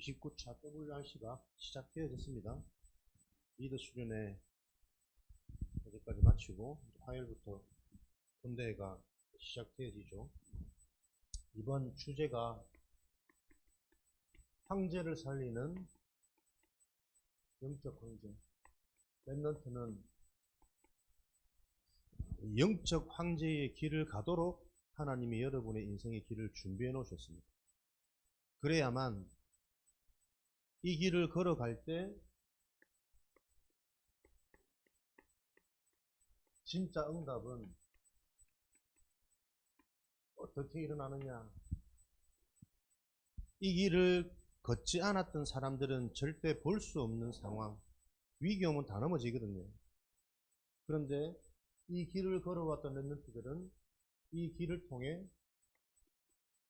29차 WRC가 시작되어졌습니다. 리더 수련회 어제까지 마치고 화요일부터 본대회가 시작되어지죠. 이번 주제가 황제를 살리는 영적 황제. 랩넌트는 영적 황제의 길을 가도록 하나님이 여러분의 인생의 길을 준비해 놓으셨습니다. 그래야만 이 길을 걸어갈 때 진짜 응답은 어떻게 일어나느냐. 이 길을 걷지 않았던 사람들은 절대 볼 수 없는 상황, 위기 오면 다 넘어지거든요. 그런데 이 길을 걸어왔던 랩런트들은 이 길을 통해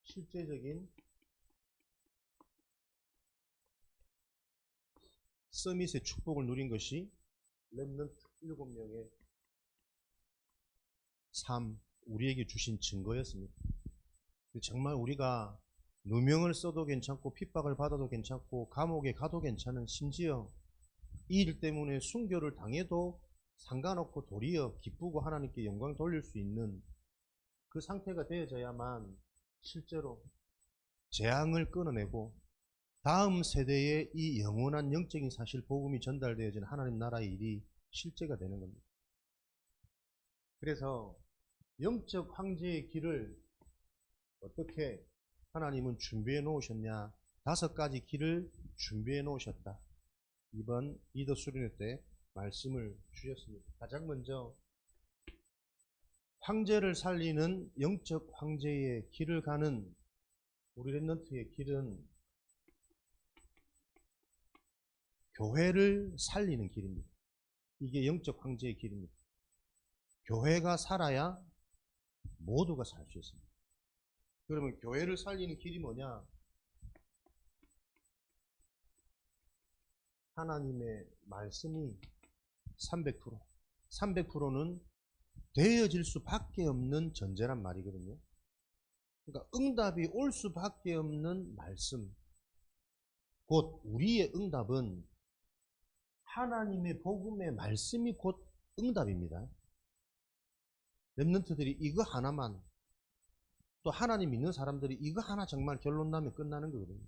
실제적인 서밋의 축복을 누린 것이 랩런트 7명의 삶, 우리에게 주신 증거였습니다. 정말 우리가 누명을 써도 괜찮고 핍박을 받아도 괜찮고 감옥에 가도 괜찮은, 심지어 이 일 때문에 순교를 당해도 상관없고 도리어 기쁘고 하나님께 영광 돌릴 수 있는 그 상태가 되어져야만 실제로 재앙을 끊어내고 다음 세대에 이 영원한 영적인 사실 복음이 전달되어지는 하나님 나라의 일이 실제가 되는 겁니다. 그래서 영적 황제의 길을 어떻게 하나님은 준비해 놓으셨냐? 5가지 길을 준비해 놓으셨다. 이번 리더 수련회 때 말씀을 주셨습니다. 가장 먼저 황제를 살리는 영적 황제의 길을 가는 우리 랩런트의 길은 교회를 살리는 길입니다. 이게 영적 황제의 길입니다. 교회가 살아야 모두가 살 수 있습니다. 그러면 교회를 살리는 길이 뭐냐? 하나님의 말씀이 300%, 300%는 되어질 수밖에 없는 전제란 말이거든요. 그러니까 응답이 올 수밖에 없는 말씀, 곧 우리의 응답은 하나님의 복음의 말씀이 곧 응답입니다. 랩런트들이 이거 하나만, 또 하나님 믿는 사람들이 이거 하나 정말 결론 나면 끝나는 거거든요.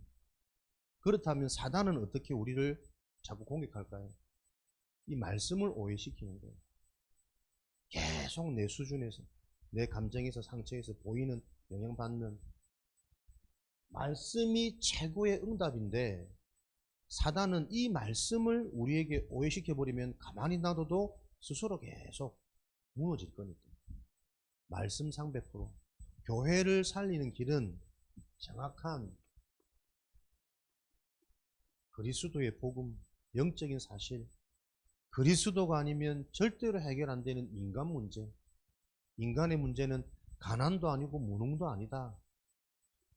그렇다면 사단은 어떻게 우리를 자꾸 공격할까요? 이 말씀을 오해시키는 거예요. 계속 내 수준에서, 내 감정에서, 상처에서 보이는, 영향받는 말씀이 최고의 응답인데, 사단은 이 말씀을 우리에게 오해시켜버리면 가만히 놔둬도 스스로 계속 무너질 거니까. 말씀 300%. 교회를 살리는 길은 정확한 그리스도의 복음, 영적인 사실, 그리스도가 아니면 절대로 해결 안 되는 인간 문제. 인간의 문제는 가난도 아니고 무능도 아니다.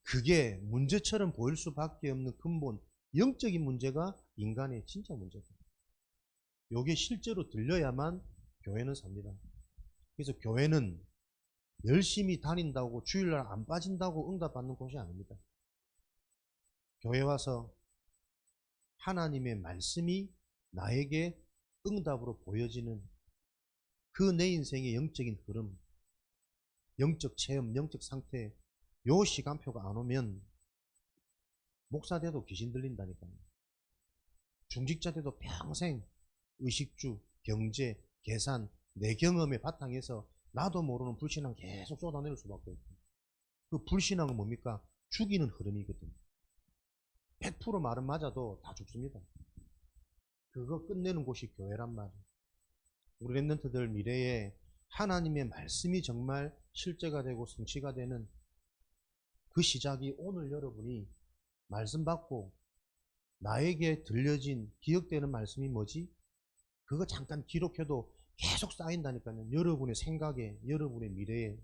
그게 문제처럼 보일 수밖에 없는 근본, 영적인 문제가 인간의 진짜 문제다. 이게 실제로 들려야만 교회는 삽니다. 그래서 교회는 열심히 다닌다고 주일날 안 빠진다고 응답받는 곳이 아닙니다. 교회 와서 하나님의 말씀이 나에게 응답으로 보여지는 그 내 인생의 영적인 흐름, 영적 체험, 영적 상태, 요 시간표가 안 오면 목사 돼도 귀신 들린다니까요. 중직자 돼도 평생 의식주, 경제, 계산, 내 경험의 바탕에서 나도 모르는 불신앙 계속 쏟아낼 수밖에 없고, 그 불신앙은 뭡니까? 죽이는 흐름이거든요. 100% 말은 맞아도 다 죽습니다. 그거 끝내는 곳이 교회란 말이에요. 우리 랩런트들 미래에 하나님의 말씀이 정말 실제가 되고 성취가 되는 그 시작이 오늘 여러분이 말씀 받고 나에게 들려진 기억되는 말씀이 뭐지? 그거 잠깐 기록해도 계속 쌓인다니까요. 여러분의 생각에, 여러분의 미래에.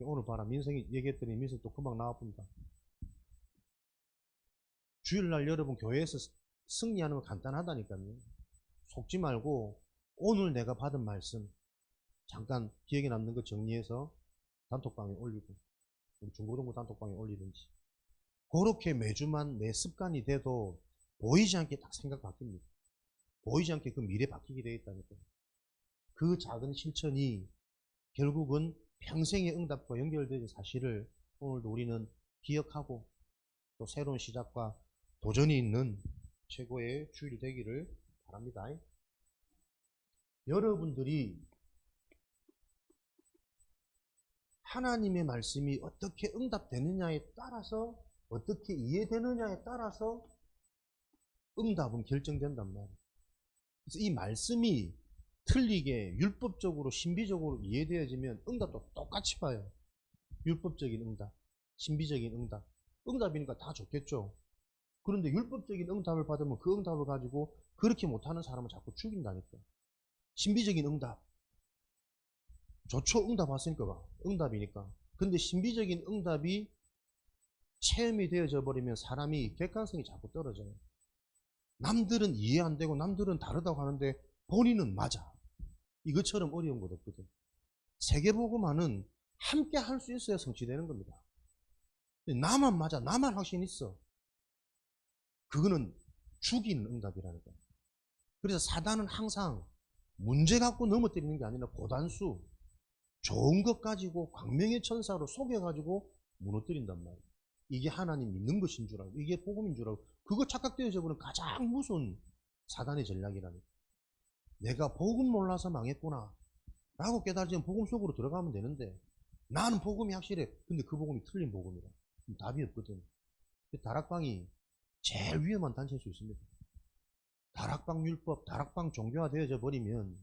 오늘 봐라, 민성이 얘기했더니 민성이 또 금방 나와봅니다. 주일날 여러분 교회에서 승리하는 건 간단하다니까요. 속지 말고 오늘 내가 받은 말씀 잠깐 기억에 남는 거 정리해서 단톡방에 올리고, 우리 중고등부 단톡방에 올리든지, 그렇게 매주만 내 습관이 돼도 보이지 않게 딱 생각 바뀝니다. 보이지 않게 그 미래 바뀌게 되어 있다니까요. 그 작은 실천이 결국은 평생의 응답과 연결되는 사실을 오늘도 우리는 기억하고 또 새로운 시작과 도전이 있는 최고의 주일 되기를 바랍니다. 여러분들이 하나님의 말씀이 어떻게 응답되느냐에 따라서, 어떻게 이해되느냐에 따라서 응답은 결정된단 말이에요. 그래서 이 말씀이 틀리게 율법적으로 신비적으로 이해되어지면 응답도 똑같이 봐요. 율법적인 응답, 신비적인 응답. 응답이니까 다 좋겠죠. 그런데 율법적인 응답을 받으면 그 응답을 가지고 그렇게 못하는 사람은 자꾸 죽인다니까. 신비적인 응답. 좋죠. 응답 왔으니까 봐. 응답이니까. 근데 신비적인 응답이 체험이 되어져 버리면 사람이 객관성이 자꾸 떨어져요. 남들은 이해 안 되고 남들은 다르다고 하는데 본인은 맞아. 이것처럼 어려운 것 없거든. 세계복음화는 함께 할 수 있어야 성취되는 겁니다. 나만 맞아, 나만 확신 있어. 그거는 죽이는 응답이라니까. 그래서 사단은 항상 문제 갖고 넘어뜨리는 게 아니라 고단수, 좋은 것 가지고 광명의 천사로 속여가지고 무너뜨린단 말이에요. 이게 하나님 믿는 것인 줄 알고, 이게 복음인 줄 알고, 그거 착각되어져 버리는 가장 무서운 사단의 전략이라니까. 내가 복음 몰라서 망했구나 라고 깨달으면 복음 속으로 들어가면 되는데, 나는 복음이 확실해. 근데 그 복음이 틀린 복음이라. 답이 없거든. 다락방이 제일 위험한 단체일 수 있습니다. 다락방 율법, 다락방 종교화 되어져 버리면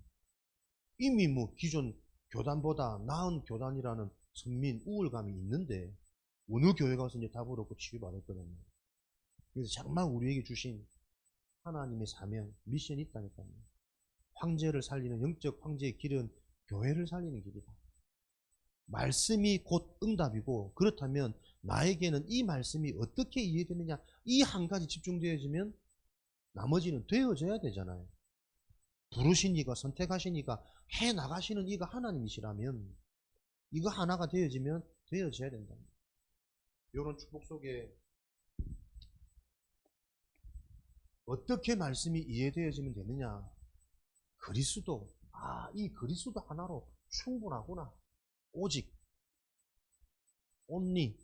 이미 뭐 기존 교단보다 나은 교단이라는 선민 우월감이 있는데 어느 교회 가서 이제 답을 얻고 치유받을 거냐면. 그래서 정말 우리에게 주신 하나님의 사명, 미션이 있다니까요. 황제를 살리는 영적 황제의 길은 교회를 살리는 길이다. 말씀이 곧 응답이고, 그렇다면 나에게는 이 말씀이 어떻게 이해되느냐, 이 한 가지 집중되어지면 나머지는 되어져야 되잖아요. 부르신 이가, 선택하신 이가, 해 나가시는 이가 하나님이시라면 이거 하나가 되어지면 되어져야 된다. 이런 축복 속에 어떻게 말씀이 이해되어지면 되느냐. 그리스도, 이 그리스도 하나로 충분하구나. 오직, only.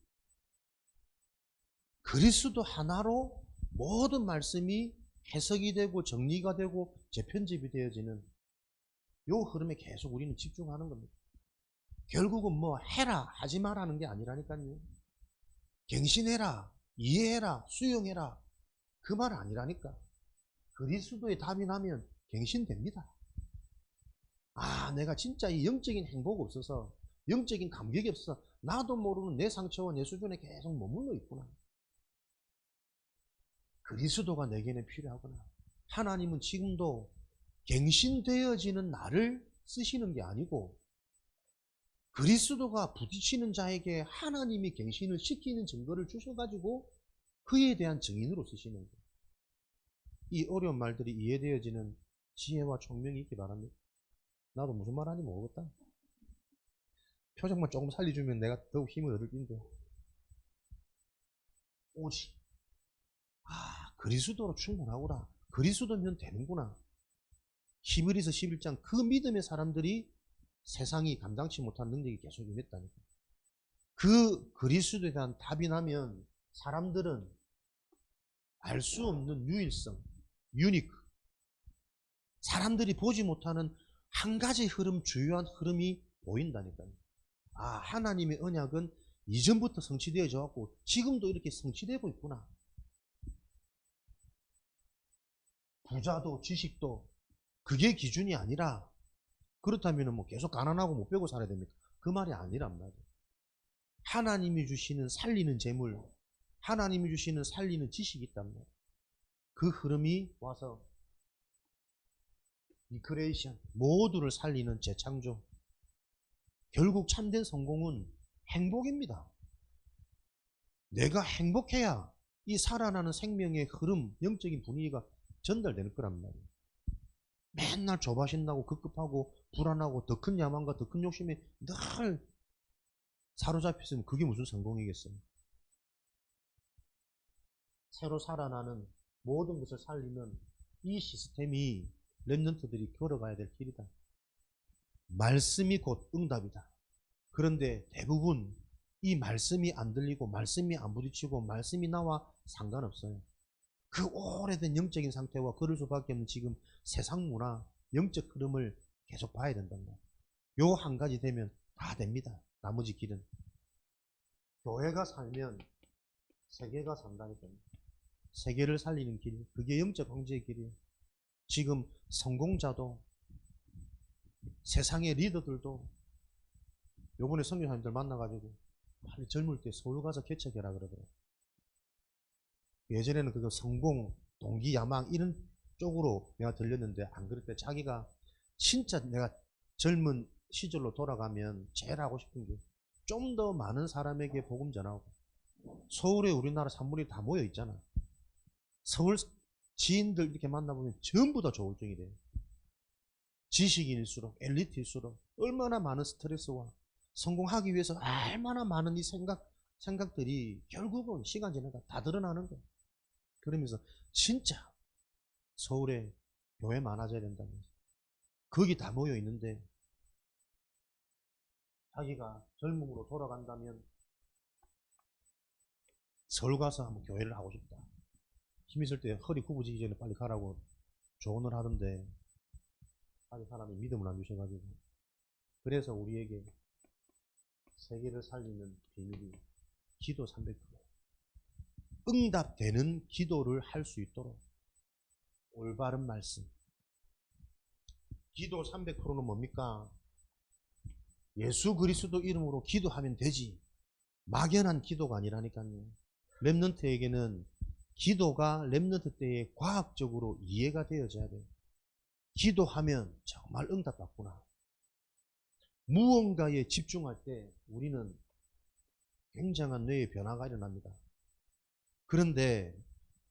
그리스도 하나로 모든 말씀이 해석이 되고 정리가 되고 재편집이 되어지는 요 흐름에 계속 우리는 집중하는 겁니다. 결국은 뭐 해라 하지 마라는 게 아니라니까요. 갱신해라, 이해해라, 수용해라, 그 말 아니라니까. 그리스도의 답이 나면 갱신됩니다. 내가 진짜 이 영적인 행복 없어서, 영적인 감격이 없어서 나도 모르는 내 상처와 내 수준에 계속 머물러 있구나. 그리스도가 내게는 필요하구나. 하나님은 지금도 갱신되어지는 나를 쓰시는 게 아니고 그리스도가 부딪히는 자에게 하나님이 갱신을 시키는 증거를 주셔가지고 그에 대한 증인으로 쓰시는 거예요. 이 어려운 말들이 이해되어지는 지혜와 총명이 있기 바랍니다. 나도 무슨 말 하는지 모르겠다. 표정만 조금 살려주면 내가 더욱 힘을 얻을 텐데. 오직 그리스도로 충분하구나. 그리스도면 되는구나. 히브리서 11장 그 믿음의 사람들이 세상이 감당치 못한 능력이 계속 임했다니까. 그 그리스도에 대한 답이 나면 사람들은 알 수 없는 유일성, 유니크. 사람들이 보지 못하는 한 가지 흐름, 주요한 흐름이 보인다니까요. 하나님의 언약은 이전부터 성취되어져 왔고 지금도 이렇게 성취되고 있구나. 부자도 지식도 그게 기준이 아니라, 그렇다면 뭐 계속 가난하고 못 배고 살아야 됩니까? 그 말이 아니란 말이에요. 하나님이 주시는 살리는 재물, 하나님이 주시는 살리는 지식이 있단 말이에요. 그 흐름이 와서 리크레이션, 모두를 살리는 재창조. 결국 참된 성공은 행복입니다. 내가 행복해야 이 살아나는 생명의 흐름, 영적인 분위기가 전달될 거란 말이에요. 맨날 조바신나고 급급하고 불안하고 더 큰 야망과 더 큰 욕심에 늘 사로잡혔으면 그게 무슨 성공이겠어요. 새로 살아나는 모든 것을 살리는 이 시스템이 렘넌트들이 걸어가야 될 길이다. 말씀이 곧 응답이다. 그런데 대부분 이 말씀이 안 들리고 말씀이 안 부딪히고 말씀이 나와 상관없어요. 그 오래된 영적인 상태와 그럴 수밖에 없는 지금 세상 문화, 영적 흐름을 계속 봐야 된단 말이에요. 요 한 가지 되면 다 됩니다. 나머지 길은. 교회가 살면 세계가 산다니까요. 세계를 살리는 길, 그게 영적 황제의 길이에요. 지금 성공자도 세상의 리더들도 요번에 선교사님들 만나가지고 빨리 젊을 때 서울 가서 개척해라 그러더라고요. 예전에는 그거 성공, 동기, 야망 이런 쪽으로 내가 들렸는데 안 그럴 때 자기가 진짜 내가 젊은 시절로 돌아가면 제일 하고 싶은 게 좀 더 많은 사람에게 복음 전하고 서울에 우리나라 산물이 다 모여 있잖아. 서울 지인들 이렇게 만나보면 전부 다 조울증이래요. 지식인일수록 엘리트일수록 얼마나 많은 스트레스와 성공하기 위해서 얼마나 많은 이 생각들이 결국은 시간 지나가 다 드러나는 거야. 그러면서 진짜 서울에 교회 많아져야 된다면서 거기 다 모여 있는데 자기가 젊음으로 돌아간다면 서울 가서 한번 교회를 하고 싶다. 힘 있을 때 허리 굽어지기 전에 빨리 가라고 조언을 하던데 아직 사람이 믿음을 안 주셔가지고 그래서 우리에게 세계를 살리는 비밀이 기도 300% 응답되는 기도를 할 수 있도록 올바른 말씀. 기도 300%는 뭡니까? 예수 그리스도 이름으로 기도하면 되지. 막연한 기도가 아니라니까요. 렘넌트에게는 기도가 렘넌트 때에 과학적으로 이해가 되어져야 돼요. 기도하면 정말 응답받구나. 무언가에 집중할 때 우리는 굉장한 뇌의 변화가 일어납니다. 그런데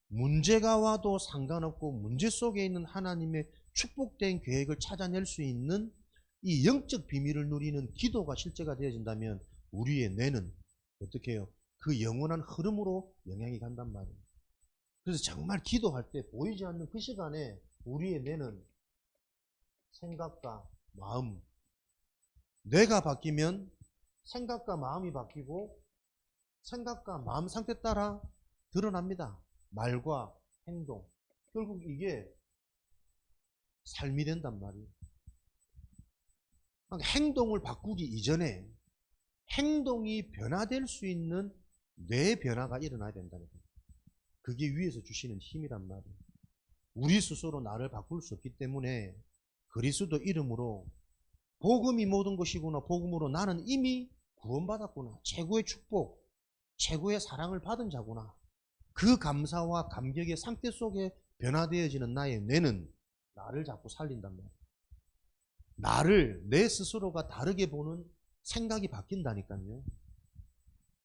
문제가 와도 상관없고 문제 속에 있는 하나님의 축복된 계획을 찾아낼 수 있는 이 영적 비밀을 누리는 기도가 실제가 되어진다면 우리의 뇌는 어떻게 해요? 그 영원한 흐름으로 영향이 간단 말이에요. 그래서 정말 기도할 때 보이지 않는 그 시간에 우리의 뇌는 생각과 마음, 뇌가 바뀌면 생각과 마음이 바뀌고 생각과 마음 상태 따라 드러납니다. 말과 행동. 결국 이게 삶이 된단 말이에요. 행동을 바꾸기 이전에 행동이 변화될 수 있는 뇌 변화가 일어나야 된다는 거예요. 그게 위에서 주시는 힘이란 말이에요. 우리 스스로 나를 바꿀 수 없기 때문에 그리스도 이름으로 복음이 모든 것이구나. 복음으로 나는 이미 구원받았구나. 최고의 축복, 최고의 사랑을 받은 자구나. 그 감사와 감격의 상태 속에 변화되어지는 나의 뇌는 나를 자꾸 살린단 말이에요. 나를 내 스스로가 다르게 보는 생각이 바뀐다니까요.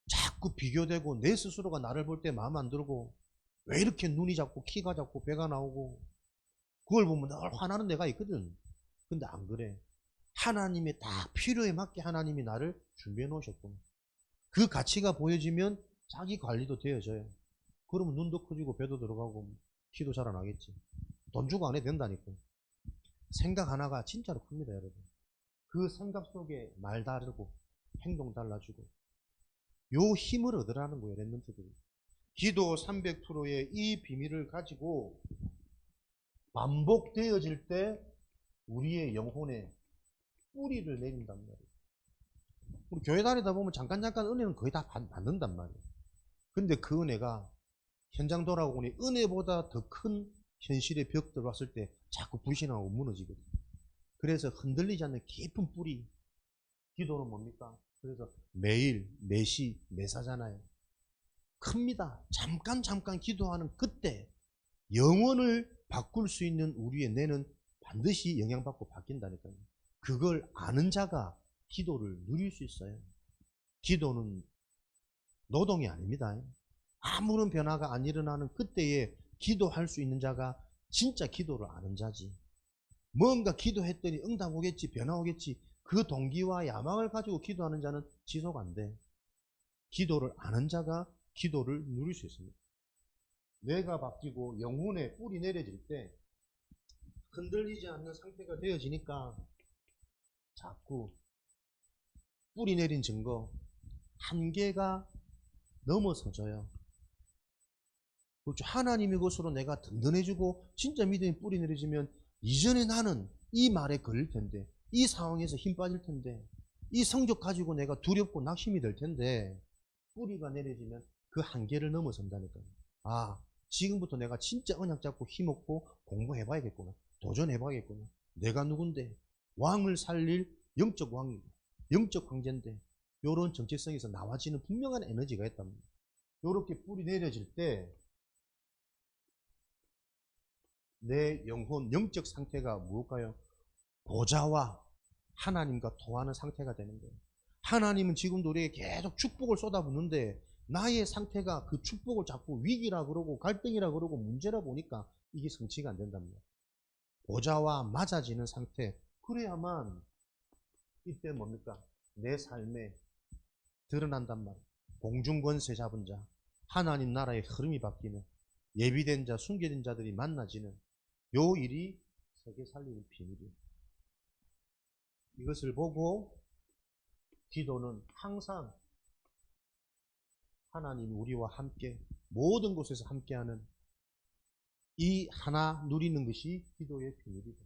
자꾸 비교되고 내 스스로가 나를 볼 때 마음 안 들고 왜 이렇게 눈이 작고 키가 작고 배가 나오고 그걸 보면 늘 화나는 데가 있거든. 근데 안 그래. 하나님의 딱 필요에 맞게 하나님이 나를 준비해 놓으셨구나. 그 가치가 보여지면 자기 관리도 되어져요. 그러면 눈도 커지고 배도 들어가고 키도 자라나겠지. 돈 주고 안 해도 된다니까. 생각 하나가 진짜로 큽니다, 여러분. 그 생각 속에 말 다르고 행동 달라지고 요 힘을 얻으라는 거예요, 렘넌트들이. 기도 300%의 이 비밀을 가지고 반복되어질 때 우리의 영혼에 뿌리를 내린단 말이에요. 우리 교회 다니다 보면 잠깐 은혜는 거의 다 받는단 말이에요. 근데 그 은혜가 현장 돌아오니 은혜보다 더 큰 현실의 벽들 왔을 때 자꾸 불신하고 무너지거든요. 그래서 흔들리지 않는 깊은 뿌리. 기도는 뭡니까? 그래서 매일, 매시, 매사잖아요. 큽니다. 잠깐 기도하는 그때 영혼을 바꿀 수 있는 우리의 뇌는 반드시 영향받고 바뀐다니까요. 그걸 아는 자가 기도를 누릴 수 있어요. 기도는 노동이 아닙니다. 아무런 변화가 안 일어나는 그때에 기도할 수 있는 자가 진짜 기도를 아는 자지. 뭔가 기도했더니 응답 오겠지, 변화 오겠지. 그 동기와 야망을 가지고 기도하는 자는 지속 안 돼. 기도를 아는 자가 기도를 누릴 수 있습니다. 뇌가 바뀌고 영혼에 뿌리 내려질 때 흔들리지 않는 상태가 되어지니까 자꾸 뿌리 내린 증거 한계가 넘어서져요. 그렇죠. 하나님의 것으로 내가 든든해지고 진짜 믿음이 뿌리 내려지면 이전에 나는 이 말에 걸릴 텐데, 이 상황에서 힘 빠질 텐데, 이 성적 가지고 내가 두렵고 낙심이 될 텐데, 뿌리가 내려지면 그 한계를 넘어선다니까요. 아, 지금부터 내가 진짜 언약 잡고 힘없고 공부해봐야겠구나. 도전해봐야겠구나. 내가 누군데? 왕을 살릴 영적 왕이고 영적 황제인데, 이런 정체성에서 나와지는 분명한 에너지가 있답니다. 이렇게 뿌리 내려질 때 내 영혼, 영적 상태가 무엇일까요? 보좌와 하나님과 통하는 상태가 되는 거예요. 하나님은 지금도 우리에게 계속 축복을 쏟아붓는데 나의 상태가 그 축복을 자꾸 위기라 그러고 갈등이라 그러고 문제라 보니까 이게 성취가 안 된답니다. 보좌와 맞아지는 상태, 그래야만 이때 뭡니까? 내 삶에 드러난단 말이에요. 공중권세 잡은 자, 하나님 나라의 흐름이 바뀌는, 예비된 자, 숨겨진 자들이 만나지는 요 일이 세계 살리는 비밀이에요. 이것을 보고 기도는 항상 하나님이 우리와 함께 모든 곳에서 함께하는 이 하나 누리는 것이 기도의 비밀이다.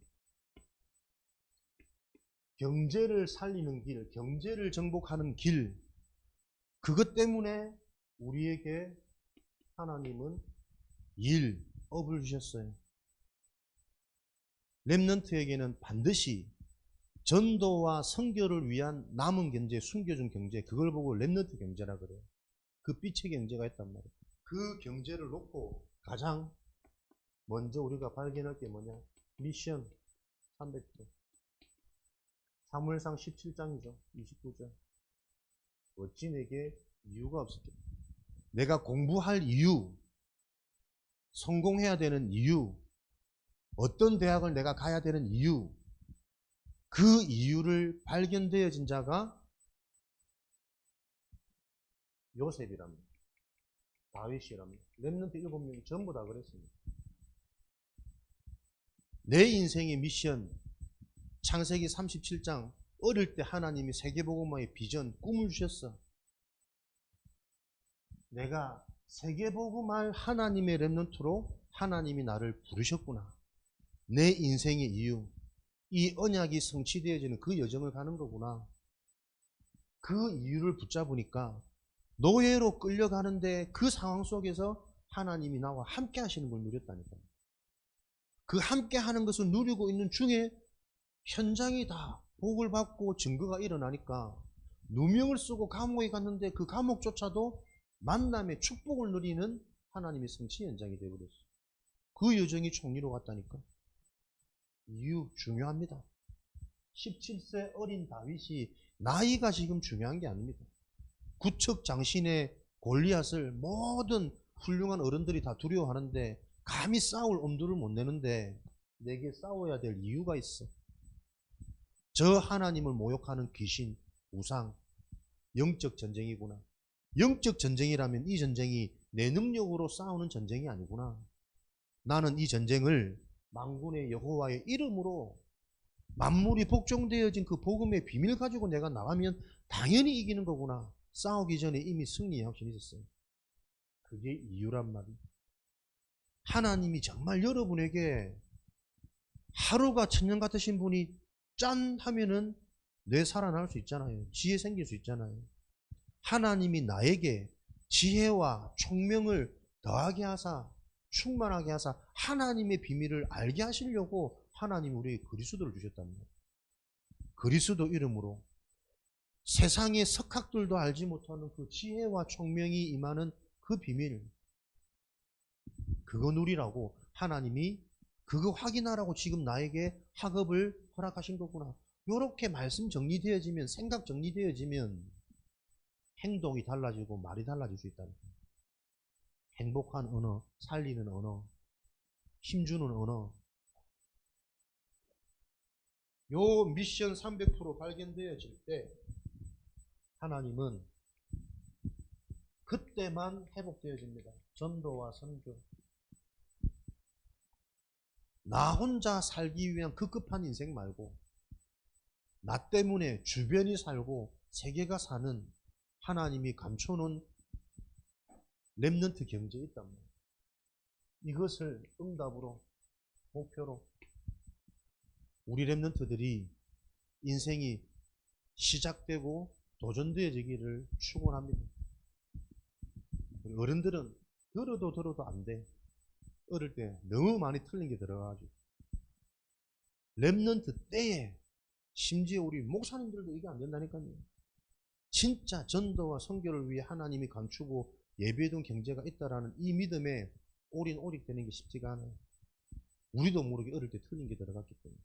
경제를 살리는 길, 경제를 정복하는 길, 그것 때문에 우리에게 하나님은 일, 업을 주셨어요. 렘넌트에게는 반드시 전도와 선교를 위한 남은 경제, 숨겨준 경제, 그걸 보고 렘넌트 경제라 그래요. 그 빛의 경제가 있단 말이에요. 그 경제를 놓고 가장 먼저 우리가 발견할 게 뭐냐? 미션 300조. 사무엘상 17장이죠. 29절. 어찌 내게 이유가 없을까? 내가 공부할 이유, 성공해야 되는 이유, 어떤 대학을 내가 가야 되는 이유, 그 이유를 발견되어진 자가 요셉이랍니다. 다윗이랍니다. 렘넌트 7명이 전부 다 그랬습니다. 내 인생의 미션, 창세기 37장, 어릴 때 하나님이 세계복음화의 비전, 꿈을 주셨어. 내가 세계복음할 하나님의 렘넌트로 하나님이 나를 부르셨구나. 내 인생의 이유, 이 언약이 성취되어지는 그 여정을 가는 거구나. 그 이유를 붙잡으니까 노예로 끌려가는데 그 상황 속에서 하나님이 나와 함께 하시는 걸 누렸다니까요. 그 함께 하는 것을 누리고 있는 중에 현장이 다 복을 받고 증거가 일어나니까 누명을 쓰고 감옥에 갔는데 그 감옥조차도 만남의 축복을 누리는 하나님의 성취 현장이 되어버렸어요. 그 여정이 총리로 갔다니까. 이유 중요합니다. 17세 어린 다윗이 나이가 지금 중요한 게 아닙니다. 구척 장신의 골리앗을 모든 훌륭한 어른들이 다 두려워하는데 감히 싸울 엄두를 못 내는데 내게 싸워야 될 이유가 있어. 저 하나님을 모욕하는 귀신, 우상, 영적 전쟁이구나. 영적 전쟁이라면 이 전쟁이 내 능력으로 싸우는 전쟁이 아니구나. 나는 이 전쟁을 만군의 여호와의 이름으로 만물이 복종되어진 그 복음의 비밀 가지고 내가 나가면 당연히 이기는 거구나. 싸우기 전에 이미 승리의 확신이 있었어요. 그게 이유란 말이에요. 하나님이 정말 여러분에게 하루가 천년 같으신 분이 짠 하면은 뇌 살아날 수 있잖아요. 지혜 생길 수 있잖아요. 하나님이 나에게 지혜와 총명을 더하게 하사 충만하게 하사 하나님의 비밀을 알게 하시려고 하나님이 우리에게 그리스도를 주셨답니다. 그리스도 이름으로 세상의 석학들도 알지 못하는 그 지혜와 총명이 임하는 그 비밀, 그거 누리라고 하나님이 그거 확인하라고 지금 나에게 학업을 허락하신 거구나. 이렇게 말씀 정리되어지면, 생각 정리되어지면 행동이 달라지고 말이 달라질 수 있다는 거예요. 행복한 언어, 살리는 언어, 힘주는 언어. 요 미션 300% 발견되어질 때 하나님은 그때만 회복되어집니다. 전도와 선교. 나 혼자 살기 위한 급급한 인생 말고 나 때문에 주변이 살고 세계가 사는 하나님이 감춰놓은 렘넌트 경제에 있단 말이에요. 이것을 응답으로 목표로 우리 렘넌트들이 인생이 시작되고 도전되어지기를 축원합니다. 어른들은 들어도 안 돼. 어릴 때 너무 많이 틀린 게 들어가가지고 렘넌트 때에 심지어 우리 목사님들도 이게 안 된다니까요. 진짜 전도와 선교를 위해 하나님이 감추고 예배해둔 경제가 있다라는 이 믿음에 오릭되는 게 쉽지가 않아요. 우리도 모르게 어릴 때 틀린 게 들어갔기 때문에.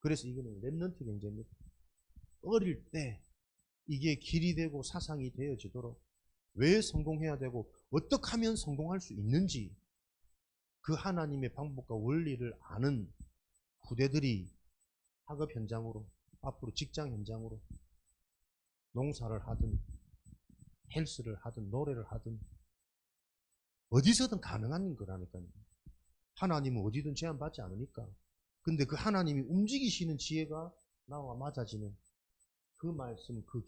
그래서 이거는 렘넌트 경제입니다. 어릴 때 이게 길이 되고 사상이 되어지도록 왜 성공해야 되고 어떻게 하면 성공할 수 있는지 그 하나님의 방법과 원리를 아는 후대들이 학업 현장으로 앞으로 직장 현장으로 농사를 하든 헬스를 하든 노래를 하든 어디서든 가능한 거라니까요. 하나님은 어디든 제한받지 않으니까. 근데 그 하나님이 움직이시는 지혜가 나와 맞아지는 그 말씀, 그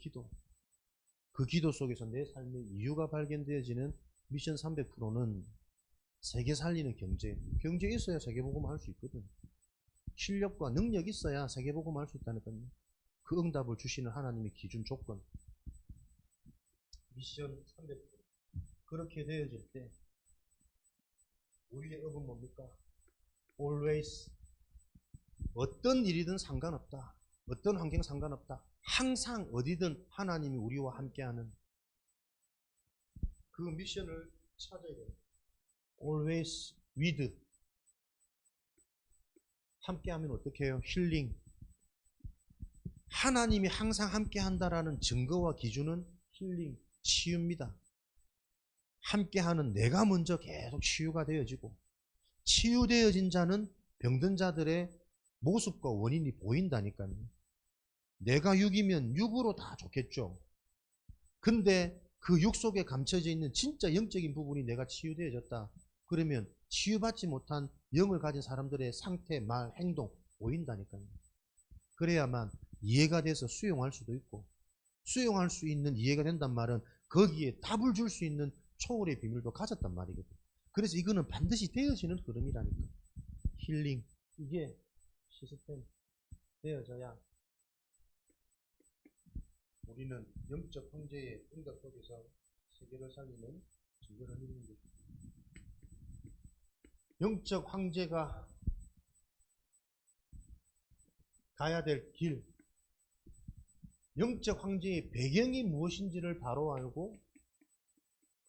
기도 속에서 내 삶의 이유가 발견되어지는 미션 300%는 세계 살리는 경제 있어야 세계복음 할 수 있거든. 실력과 능력 있어야 세계복음 할 수 있다니까요. 그 응답을 주시는 하나님의 기준 조건. 미션 300%. 그렇게 되어질 때 우리의 업은 뭡니까? Always. 어떤 일이든 상관없다. 어떤 환경 상관없다. 항상 어디든 하나님이 우리와 함께하는 그 미션을 찾아야 돼요. Always with. 함께하면 어떻게 해요? 힐링. 하나님이 항상 함께한다라는 증거와 기준은 힐링, 치유입니다. 함께하는 내가 먼저 계속 치유가 되어지고 치유되어진 자는 병든 자들의 모습과 원인이 보인다니까요. 내가 육이면 육으로 다 좋겠죠. 근데 그 육 속에 감춰져 있는 진짜 영적인 부분이 내가 치유되어졌다. 그러면 치유받지 못한 영을 가진 사람들의 상태, 말, 행동 보인다니까요. 그래야만 이해가 돼서 수용할 수도 있고 수용할 수 있는 이해가 된단 말은 거기에 답을 줄 수 있는 초월의 비밀도 가졌단 말이거든. 그래서 이거는 반드시 되어지는 흐름이라니까. 힐링. 이게 시스템 되어져야 우리는 영적 황제의 응답 속에서 세계를 살리는 증거를 이루는 것입니다. 영적 황제가 가야 될 길, 영적 황제의 배경이 무엇인지를 바로 알고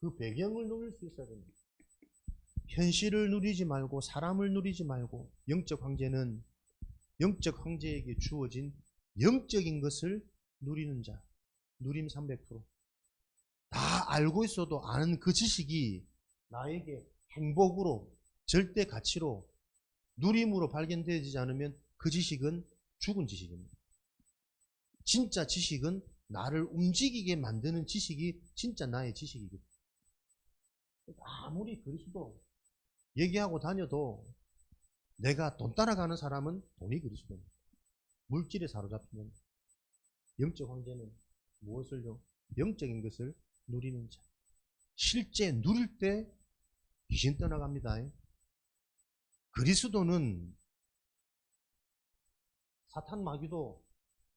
그 배경을 누릴 수 있어야 됩니다. 현실을 누리지 말고 사람을 누리지 말고 영적 황제는 영적 황제에게 주어진 영적인 것을 누리는 자, 누림 300%. 다 알고 있어도 아는 그 지식이 나에게 행복으로 절대 가치로 누림으로 발견되지 않으면 그 지식은 죽은 지식입니다. 진짜 지식은 나를 움직이게 만드는 지식이 진짜 나의 지식이거든요. 아무리 그리스도 얘기하고 다녀도 내가 돈 따라가는 사람은 돈이 그리스도입니다. 물질에 사로잡히는 영적 황제는 무엇을요? 영적인 것을 누리는 자. 실제 누릴 때 귀신 떠나갑니다. 그리스도는 사탄 마귀도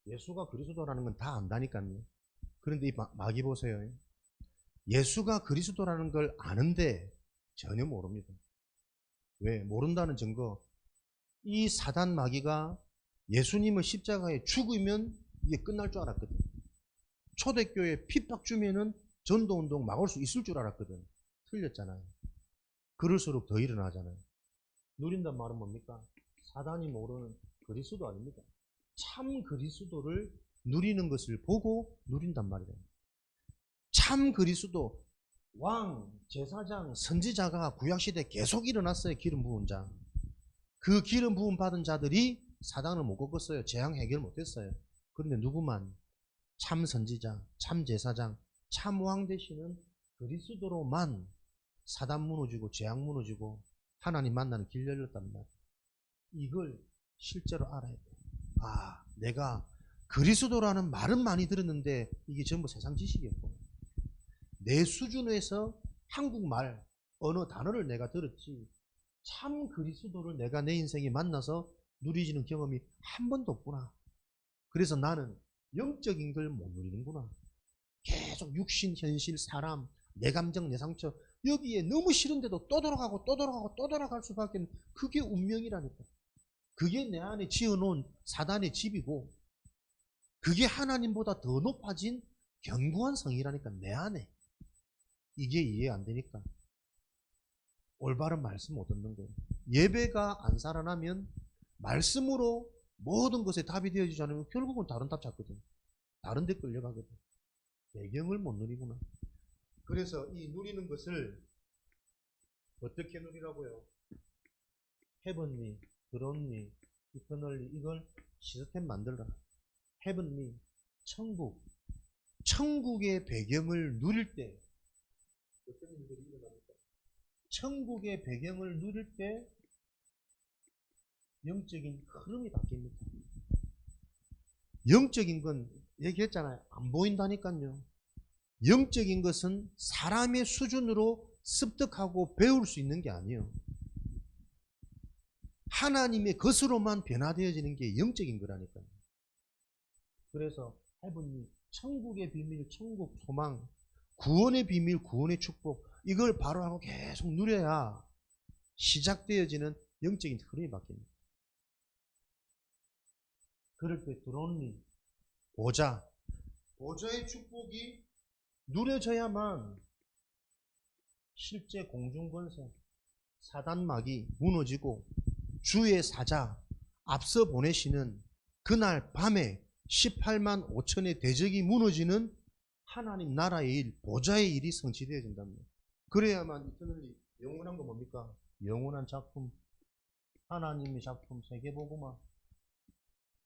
예수가 그리스도라는 건 다 안다니까요. 그런데 이 마귀 보세요. 예수가 그리스도라는 걸 아는데 전혀 모릅니다. 왜? 모른다는 증거. 이 사단 마귀가 예수님을 십자가에 죽이면 이게 끝날 줄 알았거든. 초대교회 핍박 주면은 전도운동 막을 수 있을 줄 알았거든. 틀렸잖아요. 그럴수록 더 일어나잖아요. 누린단 말은 뭡니까? 사단이 모르는 그리스도 아닙니까? 참 그리스도를 누리는 것을 보고 누린단 말이에요. 참 그리스도, 왕, 제사장, 선지자가 구약시대에 계속 일어났어요. 기름 부은 자. 그 기름 부음 받은 자들이 사단을 못 꺾었어요. 재앙 해결 못했어요. 그런데 누구만? 참 선지자, 참 제사장, 참 왕 되시는 그리스도로만 사단 무너지고 재앙 무너지고 하나님 만나는 길 열렸단 말이에요. 이걸 실제로 알아야 돼. 아, 내가 그리스도라는 말은 많이 들었는데 이게 전부 세상 지식이었고, 내 수준에서 한국말 어느 단어를 내가 들었지 참 그리스도를 내가 내 인생에 만나서 누리지는 경험이 한 번도 없구나. 그래서 나는 영적인 걸 못 누리는구나. 계속 육신, 현실, 사람, 내 감정, 내 상처 여기에 너무 싫은데도 또 돌아가고 또 돌아가고 또 돌아갈 수밖에 없는 그게 운명이라니까. 그게 내 안에 지어놓은 사단의 집이고 그게 하나님보다 더 높아진 견고한 성이라니까 내 안에. 이게 이해 안 되니까 올바른 말씀 못 듣는 거예요. 예배가 안 살아나면 말씀으로 모든 것에 답이 되어지지 않으면 결국은 다른 답 찾거든. 다른 데 끌려가거든. 배경을 못 누리구나. 그래서 이 누리는 것을 어떻게 누리라고요? 헤븐리, 드론리, 이터널리 이걸 시스템 만들라. 헤븐리, 천국. 천국의 배경을 누릴 때 어떤 일들이 일어납니까? 천국의 배경을 누릴 때 영적인 흐름이 바뀝니다. 영적인 건 얘기했잖아요. 안 보인다니까요. 영적인 것은 사람의 수준으로 습득하고 배울 수 있는 게 아니에요. 하나님의 것으로만 변화되어지는 게 영적인 거라니까요. 그래서 해보니 천국의 비밀, 천국 소망, 구원의 비밀, 구원의 축복 이걸 바로 하고 계속 누려야 시작되어지는 영적인 흐름이 바뀝니다. 그럴 때 드론리, 보좌의 축복이 누려져야만 실제 공중권세, 사단막이 무너지고 주의 사자 앞서 보내시는 그날 밤에 18만 5천의 대적이 무너지는 하나님 나라의 일, 보좌의 일이 성취되어진답니다. 그래야만 이터널리 영원한 거 뭡니까? 영원한 작품, 하나님의 작품, 세계복음화.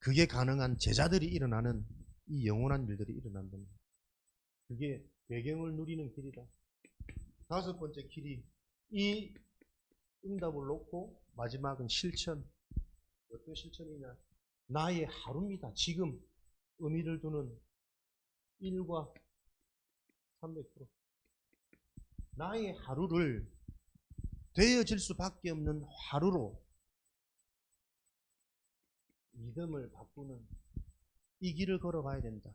그게 가능한 제자들이 일어나는 이 영원한 일들이 일어난답니다. 그게 배경을 누리는 길이다. 다섯 번째 길이 이 응답을 놓고 마지막은 실천. 어떤 실천이냐? 나의 하루입니다. 지금 의미를 두는 1과 300%. 나의 하루를 되어질 수밖에 없는 하루로 믿음을 바꾸는 이 길을 걸어가야 된다.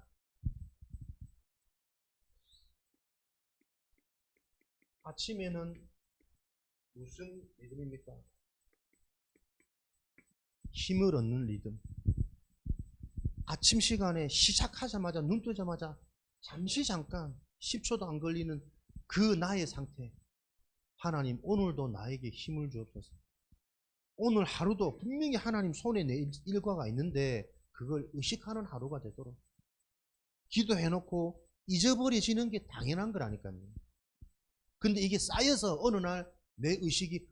아침에는 무슨 리듬입니까? 힘을 얻는 리듬. 아침 시간에 시작하자마자 눈 뜨자마자 잠깐 10초도 안 걸리는 그 나의 상태. 하나님 오늘도 나에게 힘을 주옵소서. 오늘 하루도 분명히 하나님 손에 내 일과가 있는데 그걸 의식하는 하루가 되도록 기도해놓고 잊어버려지는 게 당연한 거라니까요. 근데 이게 쌓여서 어느 날 내 의식이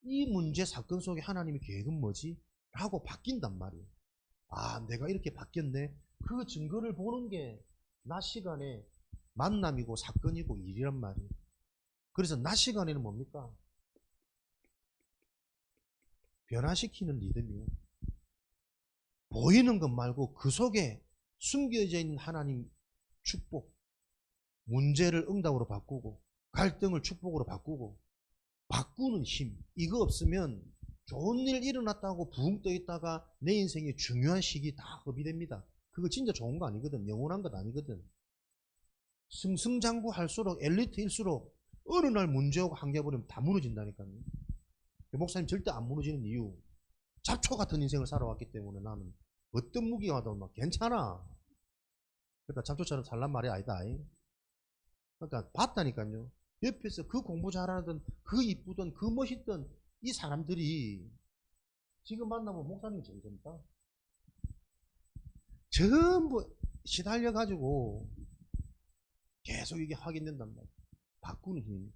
이 문제 사건 속에 하나님의 계획은 뭐지? 라고 바뀐단 말이에요. 내가 이렇게 바뀌었네. 그 증거를 보는 게 낮 시간에 만남이고 사건이고 일이란 말이에요. 그래서 낮 시간에는 뭡니까? 변화시키는 리듬이에요. 보이는 것 말고 그 속에 숨겨져 있는 하나님 축복, 문제를 응답으로 바꾸고 갈등을 축복으로 바꾸는 힘. 이거 없으면 좋은 일 일어났다고 붕 떠 있다가 내 인생의 중요한 시기 다 허비됩니다. 그거 진짜 좋은 거 아니거든. 영원한 것 아니거든. 승승장구할수록 엘리트일수록 어느 날 문제 오고 한계 버리면 다 무너진다니까요. 목사님 절대 안 무너지는 이유, 잡초 같은 인생을 살아왔기 때문에 나는 어떤 무기가 와도 막 괜찮아. 그러니까 잡초처럼 살란 말이 아니다. 그러니까 봤다니까요. 옆에서 그 공부 잘하던, 그 이쁘던, 그 멋있던 이 사람들이 지금 만나면 목사님 제일 됩니다. 전부 시달려가지고 계속 이게 확인된단 말이에요. 바꾸는 힘.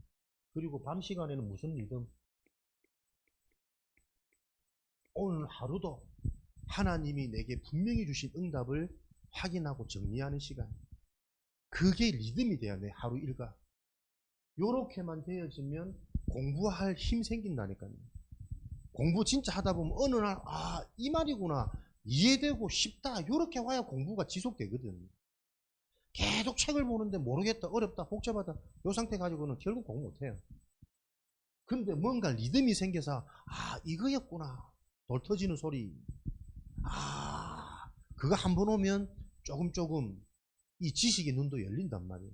그리고 밤 시간에는 무슨 리듬? 오늘 하루도 하나님이 내게 분명히 주신 응답을 확인하고 정리하는 시간. 그게 리듬이 돼야 돼, 하루 일과. 요렇게만 되어지면 공부할 힘 생긴다니까요. 공부 진짜 하다 보면 어느 날, 아, 이 말이구나. 이해되고 쉽다. 이렇게 와야 공부가 지속되거든. 계속 책을 보는데 모르겠다, 어렵다, 복잡하다. 이 상태 가지고는 결국 공부 못해요. 근데 뭔가 리듬이 생겨서, 아, 이거였구나. 돌 터지는 소리. 아, 그거 한 번 오면 조금 이 지식의 눈도 열린단 말이에요.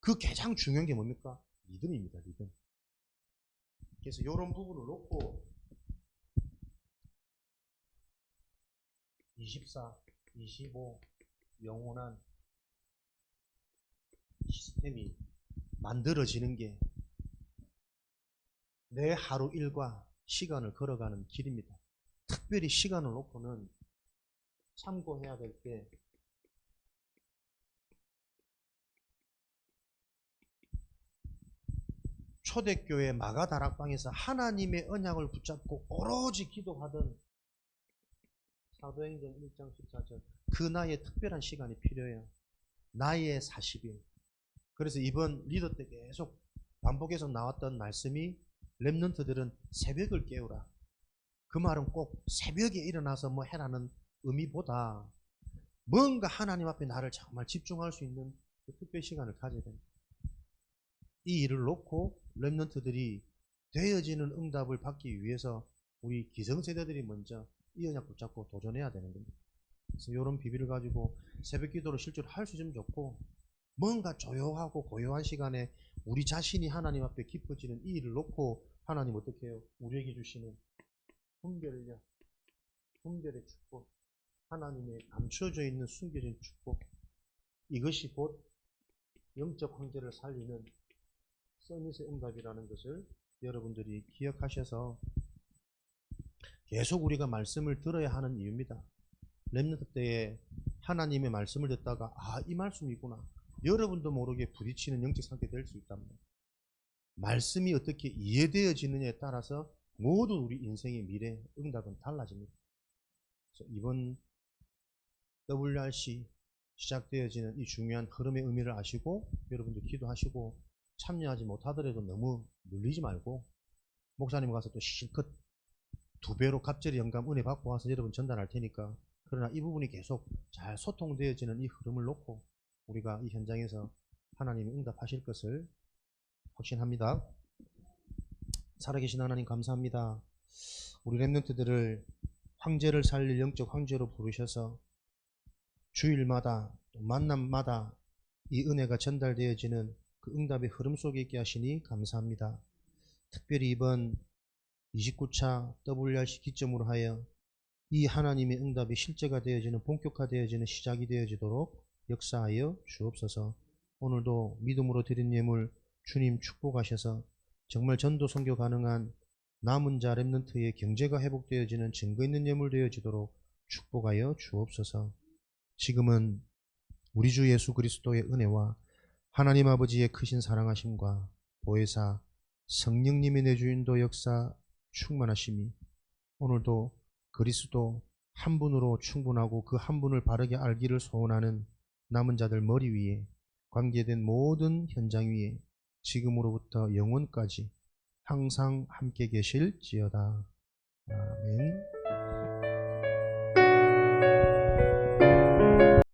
그 가장 중요한 게 뭡니까? 리듬입니다, 리듬. 그래서 이런 부분을 놓고 24, 25 영원한 시스템이 만들어지는 게 내 하루 일과 시간을 걸어가는 길입니다. 특별히 시간을 놓고는 참고해야 될 게 초대교회 마가다락방에서 하나님의 언약을 붙잡고 오로지 기도하던 사도행전 1장 14절 그 나의 특별한 시간이 필요해요. 나의 40일. 그래서 이번 리더 때 계속 반복해서 나왔던 말씀이 렘넌트들은 새벽을 깨우라. 그 말은 꼭 새벽에 일어나서 뭐 해라는 의미보다 뭔가 하나님 앞에 나를 정말 집중할 수 있는 그 특별 시간을 가져야 됩니다. 이 일을 놓고 렘넌트들이 되어지는 응답을 받기 위해서 우리 기성세대들이 먼저 이 언약 붙잡고 도전해야 되는 겁니다. 그래서 이런 비밀을 가지고 새벽 기도를 실제로 할 수 있으면 좋고 뭔가 조용하고 고요한 시간에 우리 자신이 하나님 앞에 깊어지는 이 일을 놓고 하나님 어떻게 해요? 우리에게 주시는 분별력, 분별의 축복, 하나님의 감춰져 있는 숨겨진 축복, 이것이 곧 영적 황제를 살리는 서밋의 응답이라는 것을 여러분들이 기억하셔서 계속 우리가 말씀을 들어야 하는 이유입니다. 렘넌트 때에 하나님의 말씀을 듣다가 아, 이 말씀이구나. 여러분도 모르게 부딪히는 영적 상태 될 수 있답니다. 말씀이 어떻게 이해되어지느냐에 따라서 모든 우리 인생의 미래, 응답은 달라집니다. 그래서 이번 WRC 시작되어지는 이 중요한 흐름의 의미를 아시고 여러분들 기도하시고 참여하지 못하더라도 너무 눌리지 말고 목사님 가서 또 실컷 2배로 갑절의 영감 은혜 받고 와서 여러분 전달할 테니까 그러나 이 부분이 계속 잘 소통되어지는 이 흐름을 놓고 우리가 이 현장에서 하나님이 응답하실 것을 확신합니다. 살아계신 하나님 감사합니다. 우리 렘넌트들을 황제를 살릴 영적 황제로 부르셔서 주일마다 만남마다 이 은혜가 전달되어지는 그 응답의 흐름 속에 있게 하시니 감사합니다. 특별히 이번 29차 WRC 기점으로 하여 이 하나님의 응답이 실제가 되어지는 본격화되어지는 시작이 되어지도록 역사하여 주옵소서. 오늘도 믿음으로 드린 예물 주님 축복하셔서 정말 전도 선교 가능한 남은 자 렘넌트의 경제가 회복되어지는 증거 있는 예물 되어지도록 축복하여 주옵소서. 지금은 우리 주 예수 그리스도의 은혜와 하나님 아버지의 크신 사랑하심과 보혜사 성령님의 내주인도 역사 충만하심이 오늘도 그리스도 한 분으로 충분하고 그 한 분을 바르게 알기를 소원하는 남은 자들 머리 위에 관계된 모든 현장 위에 지금으로부터 영원까지 항상 함께 계실지어다. 아멘.